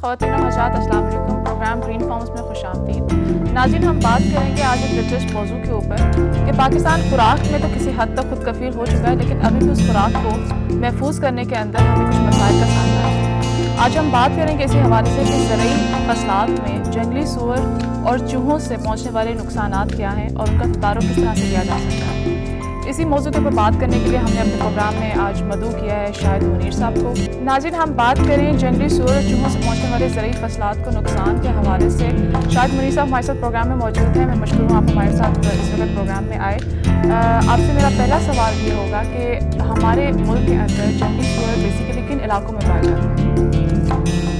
خواتین و حضرات، السلام علیکم۔ پروگرام گرین فارمز میں خوش آمدید۔ ناظرین، ہم بات کریں گے آج ایک دلچسپ موضوع کے اوپر کہ پاکستان خوراک میں تو کسی حد تک خود کفیل ہو چکا ہے، لیکن ابھی بھی اس خوراک کو محفوظ کرنے کے اندر ہمیں کچھ مسائل کا سامنا ہے۔ آج ہم بات کریں گے اسی حوالے سے کہ زرعی فصلات میں جنگلی سور اور چوہوں سے پہنچنے والے نقصانات کیا ہیں اور ان کا تعارف کس طرح سے کیا جا سکتا ہے۔ اسی موضوع کے اوپر بات کرنے کے لیے ہم نے اپنے پروگرام میں آج مدعو کیا ہے شاہد منیر صاحب کو۔ ناظرین، ہم بات کریں جنگلی سور اور چوہوں سے پہنچنے والے زرعی فصلات کو نقصان کے حوالے سے۔ شاہد منیر صاحب ہمارے ساتھ پروگرام میں موجود ہیں، میں مشکور ہوں آپ ہمارے ساتھ اس وقت پروگرام میں آئے۔ آپ سے میرا پہلا سوال یہ ہوگا کہ ہمارے ملک کے اندر جنگلی سور بیسیکلی کن علاقوں میں پائے جاتے ہیں؟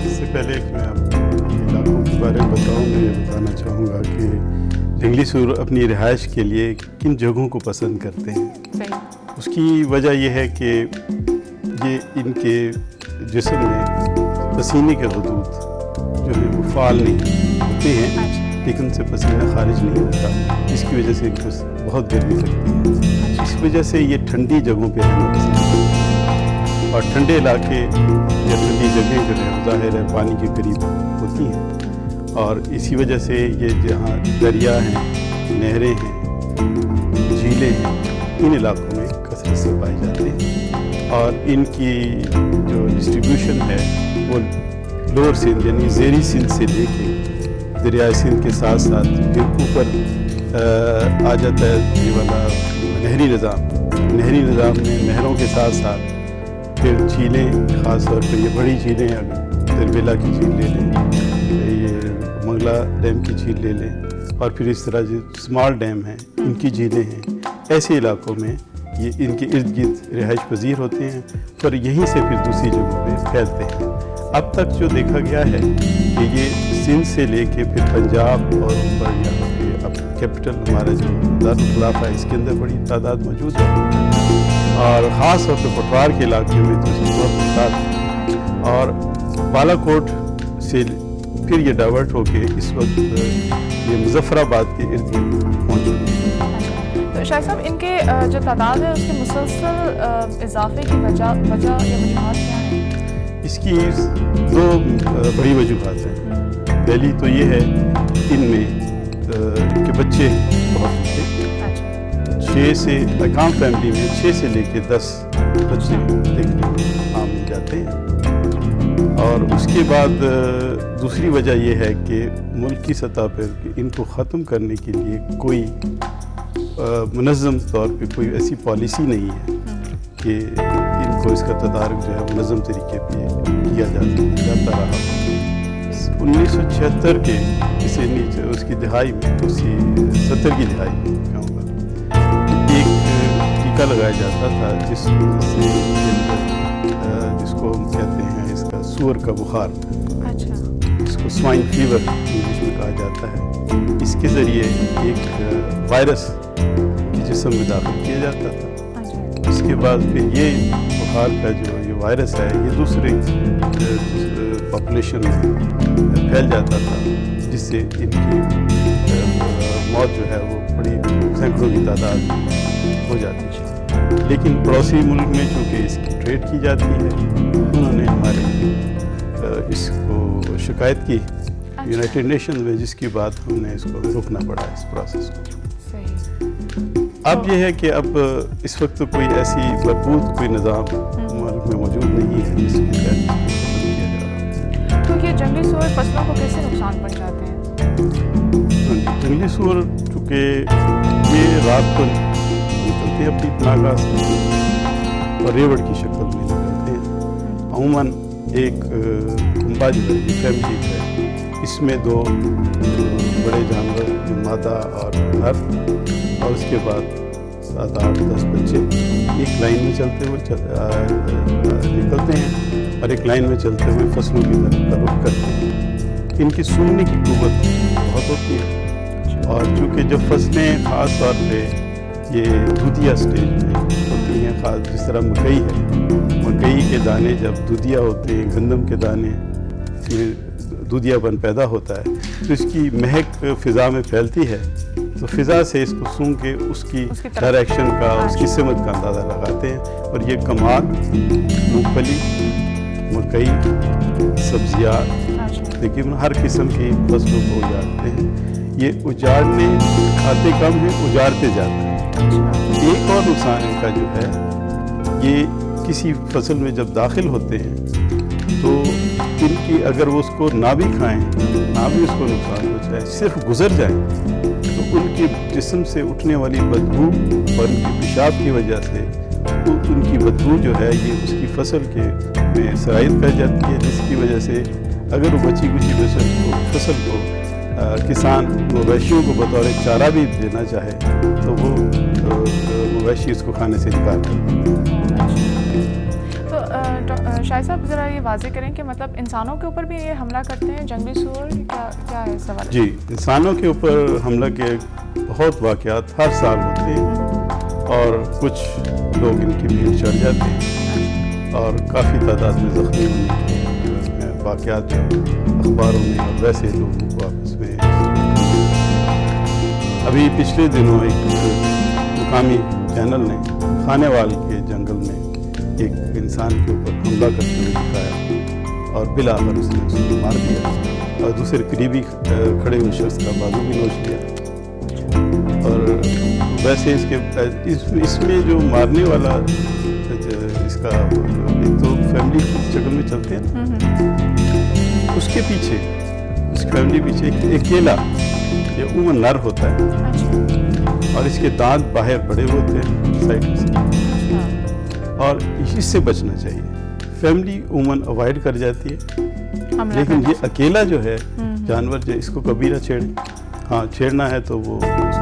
اس سے پہلے کہ میں آپ علاقوں کے بارے میں بتاؤں، میں یہ بتانا چاہوں گا کہ جنگلی سور اپنی رہائش کے لیے کن جگہوں کو پسند کرتے ہیں۔ صحیح۔ اس کی وجہ یہ ہے کہ یہ ان کے جسم میں پسینے کے غدود جو ہے وہ فعال نہیں ہوتے ہیں، لیکن ان سے پسینہ خارج نہیں ہوتا، جس کی وجہ سے ان کو بہت گرمی لگتی ہے۔ اس وجہ سے یہ ٹھنڈی جگہوں پہ رہنا پسند کرتے ہیں، اور ٹھنڈے علاقے یا ٹھنڈی جگہیں جو ہے ظاہر ہے پانی کے قریب ہوتی ہیں، اور اسی وجہ سے یہ جہاں دریا ہیں، نہریں ہیں، جھیلیں ہیں، ان علاقوں میں کثرت سے پائے جاتے ہیں۔ اور ان کی جو ڈسٹریبیوشن ہے وہ لوور سندھ یعنی زیری سندھ سے لے کے دریائے سندھ کے ساتھ ساتھ پھر اوپر آ جاتا ہے یہ والا نہری نظام میں نہروں کے ساتھ ساتھ پھر جھیلیں، خاص طور پہ یہ بڑی جھیلیں، اگر تربیلا کی جھیل لے لیں، یہ منگلا ڈیم کی جھیل لے لیں، اور پھر اس طرح جو اسمال ڈیم ہیں ان کی جھیلیں ہیں، ایسے علاقوں میں یہ ان کے ارد گرد رہائش پذیر ہوتے ہیں اور یہیں سے پھر دوسری جگہوں پہ پھیلتے ہیں۔ اب تک جو دیکھا گیا ہے کہ یہ سندھ سے لے کے پھر پنجاب اور اوپر یہاں پہ اب کیپٹل ہمارا جو دارالخلافہ ہے اس کے اندر بڑی تعداد موجود ہے، اور خاص طور پہ پٹوار کے علاقے میں تو اس کی بہت تعداد ہے، اور بالا کوٹ سے پھر یہ ڈائیورٹ ہو کے اس وقت یہ مظفر آباد کے ارد گرد پہنچ چکی ہے۔ تو شاہد صاحب، ان کے جو تعداد ہے اس کے مسلسل اضافے کی وجہ یا وجوہات کیا ہیں؟ اس کی دو بڑی وجوہات ہیں۔ پہلی تو یہ ہے ان میں کہ بچے بہت ہوتے، 6 سے اکام فیملی میں 6 سے لے کے 10 بچے دیکھنے میں عام مل جاتے ہیں۔ اور اس کے بعد دوسری وجہ یہ ہے کہ ملک کی سطح پر ان کو ختم کرنے کے لیے کوئی منظم طور پہ کوئی ایسی پالیسی نہیں ہے کہ ان کو اس کا تدارک جو ہے منظم طریقے پہ کیا جاتا رہا۔ 1976 کے اس کی دہائی میں، اسی 70 کی دہائی میں کہوں گا، ایک ٹیکہ لگایا جاتا تھا جس کو ہم کہتے ہیں اس کا سور کا بخار، اس کو سوائن فیور انگلش میں کہا جاتا ہے۔ اس کے ذریعے ایک وائرس کی جسم میں داخل کیا جاتا تھا۔ اس کے بعد پھر یہ بخار کا جو یہ وائرس ہے یہ دوسرے پاپولیشن میں پھیل جاتا تھا، جس سے ان کی موت جو ہے وہ بڑی سینکڑوں کی تعداد ہو جاتی ہے۔ لیکن پڑوسی ملک میں چونکہ اس کی ٹریڈ کی جاتی ہے، انہوں نے ہمارے اس کو شکایت کی یونائٹڈ نیشن میں، جس کی بات ہم نے اس کو روکنا پڑا اس پروسیس کو۔ اب یہ ہے کہ اب اس وقت کوئی ایسی مربوط کوئی نظام ملک میں موجود نہیں ہے جس کے تحت کیا جا رہا۔ تو یہ جنگلی سور فصلوں کو کیسے نقصان پہنچاتے ہیں؟ جنگلی سور چونکہ یہ رات کو نکلتے ہیں اپنی پناہ گاہ سے اور ریوڑ کی شکل میں نکلتے ہیں۔ عموماً ایک کنبہ جو ہے یہ فیملی ہے، اس میں 2 بڑے جانور جو مادہ اور نر، اور اس کے بعد 7, 8, 10 بچے ایک لائن میں چلتے ہوئے نکلتے ہیں، اور ایک لائن میں چلتے ہوئے فصلوں کی طرف کا رخ کرتے ہیں۔ ان کی سونگنے کی قوت بہت ہوتی ہے، اور چونکہ جب فصلیں خاص طور پہ یہ دودھیا سٹیج میں ہوتی ہیں، خاص جس طرح مکئی ہے، مکئی کے دانے جب دودھیا ہوتے ہیں، گندم کے دانے میں دودھیا پن پیدا ہوتا ہے، تو اس کی مہک فضا میں پھیلتی ہے، تو فضا سے اس کو سونگ کے اس کی ڈائریکشن کا، اس کی سمت کا اندازہ لگاتے ہیں، اور یہ کماد، مونگ پھلی، مکئی، سبزیات تقریباً ہر قسم کی فصلوں کو اجاڑتے ہیں. یہ اجاڑنے کھاتے کم ہیں, اجاڑتے زیادہ ہیں. ایک اور نقصان ان کا جو ہے, یہ کسی فصل میں جب داخل ہوتے ہیں تو ان کی اگر وہ اس کو نہ بھی کھائیں, نہ بھی اس کو نقصان پہنچائے, صرف گزر جائیں, تو ان کے جسم سے اٹھنے والی بدبو اور ان کی پیشاب کی وجہ سے ان کی بدبو جو ہے یہ اس کی فصل کے میں سرایت کر جاتی ہے, جس کی وجہ سے اگر وہ بچی کچی فصل کو کسان مویشیوں کو بطور چارہ بھی دینا چاہے تو وہ مویشی اس کو کھانے سے انکار کرتے ہیں. تو شاہد صاحب ذرا یہ واضح کریں کہ مطلب انسانوں کے اوپر بھی یہ حملہ کرتے ہیں جنگلی سور, کیا ہے سوال؟ جی, انسانوں کے اوپر حملہ کے بہت واقعات ہر سال ہوتے ہیں اور کچھ لوگ ان کی بھیڑ چڑھ جاتے ہیں اور کافی تعداد میں زخمی ہونے کے واقعات جو اخباروں میں اور ویسے لوگوں کو آپس میں. ابھی پچھلے دنوں ایک مقامی چینل نے خانے وال کے جنگل میں ایک انسان کے اوپر حملہ کرتے ہوئے دکھایا اور بالآخر اس نے اس کو مار دیا اور دوسرے قریبی کھڑے ہوئے شخص کا بازو بھی نوچ لیا. اور ویسے اس میں جو مارنے والا اس کا ایک تو فیملی کی شکل میں چلتے ہیں نا, اس کے پیچھے اس فیملی پیچھے ایک اکیلا یہ عموماً نر ہوتا ہے اور اس کے دانت باہر بڑے ہوتے ہیں سائڈ سے, اور اس سے بچنا چاہیے. فیملی عموماً اوائڈ کر جاتی ہے, لیکن یہ اکیلا جو ہے جانور جو اس کو کبھی نہ چھیڑے. ہاں, چھیڑنا ہے تو وہ اس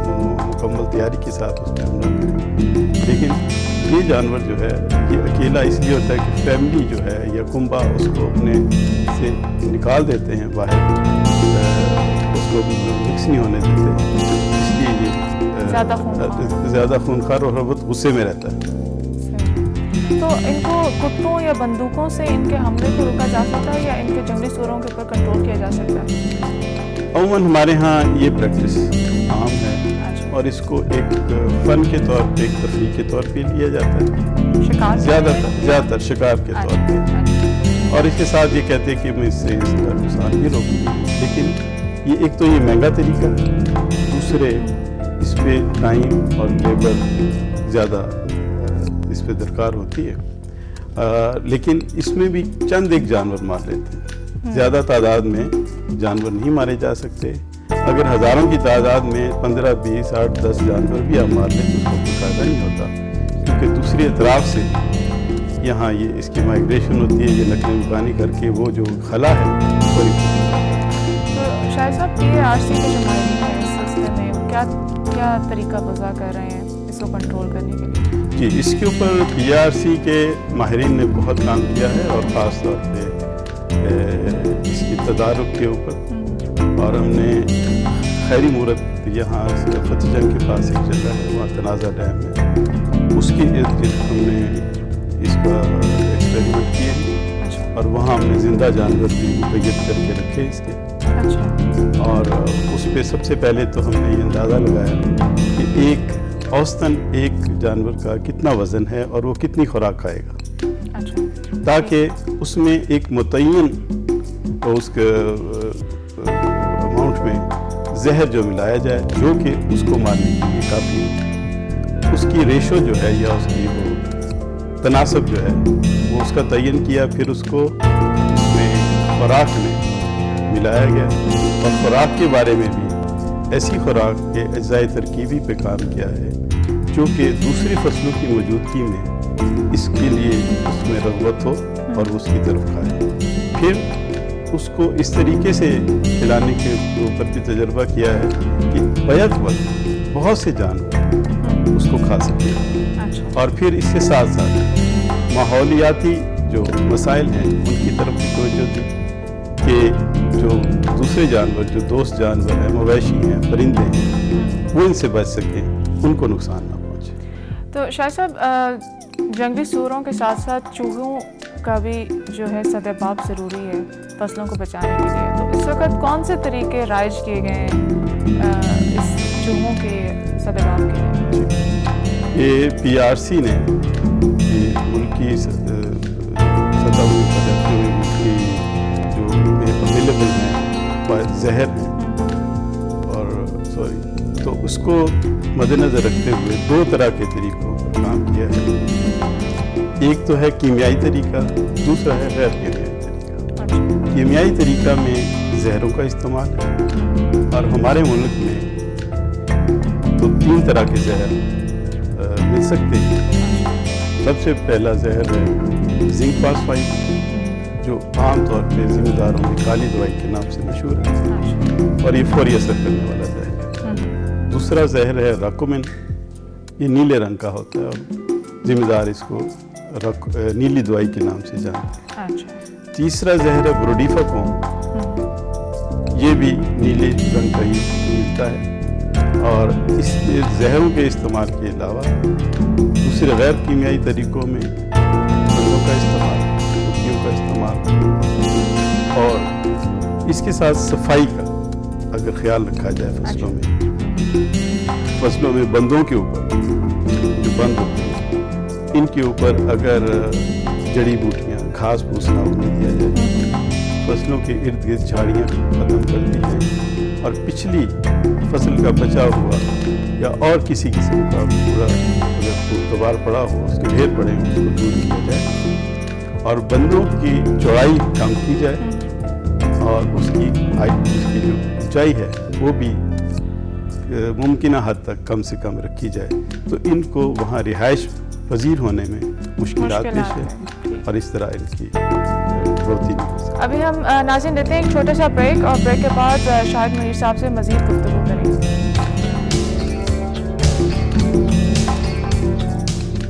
کو مکمل تیاری کے ساتھ اس پہ حملہ کرے. لیکن یہ جانور جو ہے یہ اکیلا اس لیے ہوتا ہے کہ فیملی جو ہے یا کنبا اس کو اپنے سے نکال دیتے ہیں باہر, اس کو مکس نہیں ہونے دیتے, اس لیے یہ زیادہ خونخوار اور بہت غصے میں رہتا ہے. تو ان کو کتوں یا بندوقوں سے ان کے حملے کو روکا جا سکتا ہے یا ان کے جنگلی سوروں کے اوپر کنٹرول کیا جا سکتا ہے؟ عموماً ہمارے ہاں یہ پریکٹس عام ہے اور اس کو ایک فن کے طور پہ, ایک تفریح کے طور پہ لیا جاتا ہے, شکار زیادہ تر شکار کے طور پہ. اور اس کے ساتھ یہ کہتے ہیں کہ میں اس کا نقصان بھی روکوں. لیکن یہ ایک تو یہ مہنگا طریقہ ہے, دوسرے اس پہ ٹائم اور لیبر زیادہ اس پہ درکار ہوتی ہے. لیکن اس میں بھی چند ایک جانور مار لیتے ہیں, زیادہ تعداد میں جانور نہیں مارے جا سکتے. اگر ہزاروں کی تعداد میں 15, 20, 8, 10 جانور بھی آپ مار لیں تو اس کو کوئی فائدہ نہیں ہوتا, کیونکہ دوسری اطراف سے یہاں یہ اس کی مائگریشن ہوتی ہے, یہ نقل مکانی کر کے وہ جو خلا ہے پوری. تو شاہد صاحب PRC کے جو ماہرین ہیں اس سلسلے میں کیا طریقہ وضع کر رہے ہیں اس کو کنٹرول کرنے کے لیے؟ جی, اس کے اوپر PRC کے ماہرین نے بہت کام کیا ہے اور خاص طور پہ اس کی تدارک کے اوپر. اور ہم نے خیری مورت یہاں فتح جنگ کے پاس ایک جگہ ہے وہاں تنازع ڈیم میں, اس کے ارد گرد ہم نے اس کا ایکسپیریمنٹ کیے اور وہاں ہم نے زندہ جانور بھی مقید کر کے رکھے اس کے. اور اس پہ سب سے پہلے تو ہم نے یہ اندازہ لگایا کہ ایک اوسطاً ایک جانور کا کتنا وزن ہے اور وہ کتنی خوراک کھائے گا, تاکہ اس میں ایک متعین اس کے اماؤنٹ میں زہر جو ملایا جائے جو کہ اس کو مارنے کے لیے کافی ہو. اس کی ریشو جو ہے یا اس کی وہ تناسب جو ہے وہ اس کا تعین کیا, پھر اس کو اس میں خوراک میں ملایا گیا اور خوراک کے بارے میں بھی ایسی خوراک کے اجزائے ترکیبی پہ کام کیا ہے جو کہ دوسری فصلوں کی موجودگی میں اس کے لیے اس میں رغبت ہو اور اس کی طرف کھائے. پھر اس کو اس طریقے سے کھلانے کے اوپر بھی تجربہ کیا ہے کہ بیک وقت بہت سے جانور اس کو کھا سکے. اور پھر اس کے ساتھ ساتھ ماحولیاتی جو مسائل ہیں ان کی طرف بھی توجہ دی کہ جو دوسرے جانور جو دوست جانور ہیں, مویشی ہیں, پرندے ہیں, وہ ان سے بچ سکیں, ان کو نقصان نہ پہنچے. تو شاہ صاحب جنگلی سوروں کے ساتھ ساتھ چوہوں کا بھی جو ہے سدباب ضروری ہے فصلوں کو بچانے کے لیے, تو اس وقت کون سے طریقے رائج کیے گئے ہیں اس چوہوں کے سدباب کے لیے؟ یہ PRC نے ملکی سطح پر رکھتے ہوئے ملکی جو اویلیبل ہیں زہر ہیں اور تو اس کو مد نظر رکھتے ہوئے 2 طرح کے طریقوں پر کام کیا ہے. ایک تو ہے کیمیائی طریقہ, دوسرا ہے غیر کیمیائی طریقہ. کیمیائی طریقہ میں زہروں کا استعمال ہے اور ہمارے ملک میں تو 3 طرح کے زہر مل سکتے ہیں. سب سے پہلا زہر ہے زنک فاسفائڈ, جو عام طور پہ ذمہ داروں میں کالی دوائی کے نام سے مشہور ہے اور یہ فوری اثر کرنے والا زہر ہے. دوسرا زہر ہے راکومن, یہ نیلے رنگ کا ہوتا ہے اور ذمہ دار اس کو نیلی دوائی کے نام سے جانتے ہیں. تیسرا زہر ہے بروڈیفا کوم, یہ بھی نیلے رنگ کا ہی ملتا ہے اور اس زہروں کے استعمال کے علاوہ دوسرے غیر کیمیائی طریقوں میں بندوں کا استعمال, ٹکیوں کا استعمال اور اس کے ساتھ صفائی کا اگر خیال رکھا جائے فصلوں میں بندوں کے اوپر جو بند ہوتے ہیں ان کے اوپر اگر جڑی بوٹیاں گھاس پھوس نہ اگنے دیا جائے, فصلوں کے ارد گرد جھاڑیاں ختم کر دی جائیں اور پچھلی فصل کا بچا ہوا یا اور کسی قسم کا پورا اگر کبار پڑا ہو, اس کے ڈھیر پڑے ہوں, اس کو دور کیا جائے اور بندوں کی چوڑائی کم کی جائے اور اس کی جو اونچائی ہے وہ بھی ممکنہ حد تک کم سے کم رکھی جائے, تو ان کو وہاں رہائش پذیر ہونے میں مشکلات پیش ہے اور اس طرح ان کی بڑھوتری نہیں ہو سکتی. ابھی ہم ناظرین لیتے ہیں ایک چھوٹا سا بریک اور بریک کے بعد شاہد منیر صاحب سے مزید گفتگو کریں گے.